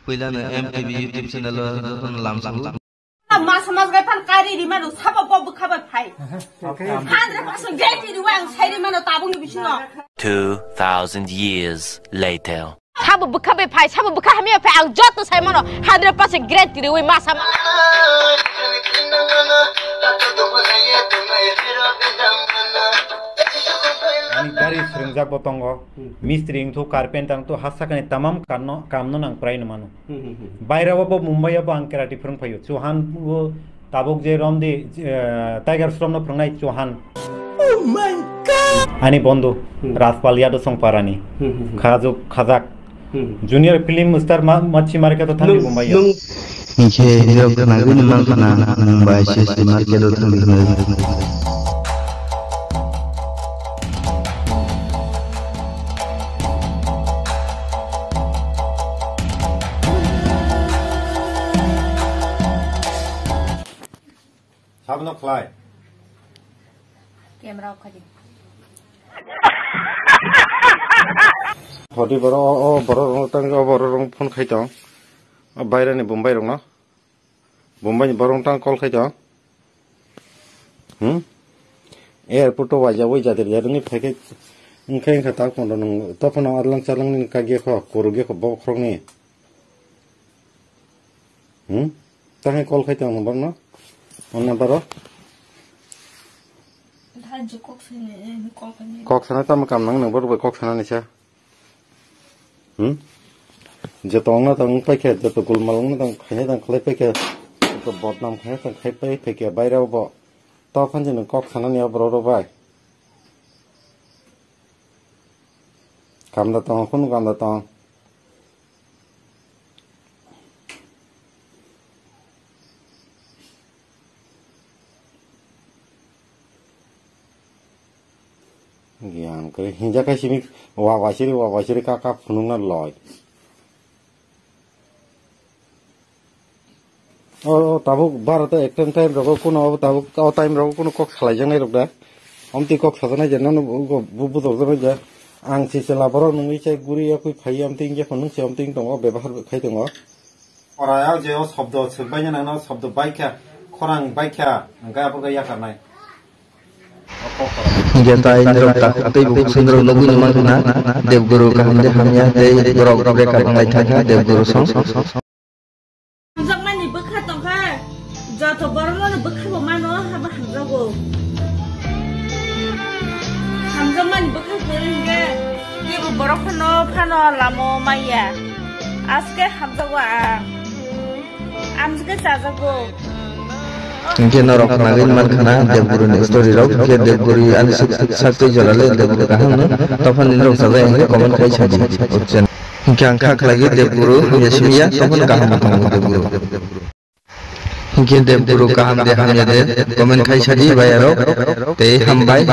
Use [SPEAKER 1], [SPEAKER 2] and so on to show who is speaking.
[SPEAKER 1] Kuilana MTV YouTube channel lamsang.
[SPEAKER 2] Mas gaipan kari di mana sapa bob kabar pai. 100% guarantee di wang sai di mana tabung di bisino.
[SPEAKER 3] 2,000 years later.
[SPEAKER 2] Sapa bukabe pai, sapa bukahami pai ang jot tu sai mana 100% guarantee di wang masa.
[SPEAKER 4] Dari serenjak botongo, mistri itu carpenter itu hasakan tamam kamno nang prai namanu. Bayar apa Mumbai apa angkerati perang payu. Johan वो tabuk je rom di Tiger Storm no perang naik Johan. Oh my God. Ani bondo Raspaliya do song parani. Khazak. Junior film star machi marke to thami Mumbai.
[SPEAKER 1] Nike hero kana gini mang kana Mumbai se marke do thami.
[SPEAKER 4] Have no fly.
[SPEAKER 2] Camera off kadi.
[SPEAKER 4] Hodi boro rong phone khai tang. Bayra ni Bombay rong na. Bombay borong tang call khai tang. Airport to waja woi jadir jarungi pheke ingkhain khata kon nong topon arlang charlang ni kage kho koruge kho bo khrong ni. Tahe call khai tang number na. Baro? Kok sana tam kam nang nang baru kok sana ni sya. Jatong na tang pakai jato gulmalong na tang kaya tang klay pakai jato botnam kaya tang kaya pakai bayar apa. Tahu kan jenuh kok sana ni apa baru bay. Kam datang pun kam datang. Yang ke hingga ke sini wawasiri kakak punungan loy. Oh tabuk barat ektem time roko kuno tabuk kau time roko kuno kok salah jangan rok dah. Om ti kok salah jangan no bubu tu saja. Ang si selapor nungi cai guri aku pay am ting je punung si am ting tongo bebahar kai tongo. Orang yang jauh sabdo sebanyak nana sabdo baik ya, korang baik ya, enggak apa gaya karena.
[SPEAKER 1] Jenta indro tak atai buku sindro logu nyaman kana Devguru kahande hamya te borok mereka ngai thaka Devguru song.
[SPEAKER 2] Zaman ni bekhat tong ka. Jato borno ni bekhat bo mano haba hamjago. Zaman ni bekhat nge ye bo borok phano lamo maya. Aske hamjago amjge jajago.
[SPEAKER 1] Mungkin orang kenalin man kana Devguru next story rok ke Devguru an sakti jalale Devguru kahang tofan indro saja yang komen kai chaji option mungkin angka lagi Devguru yasmiya tofan kahang Devguru mungkin Devguru kahang de hamya de komen kai chaji bayar te hambai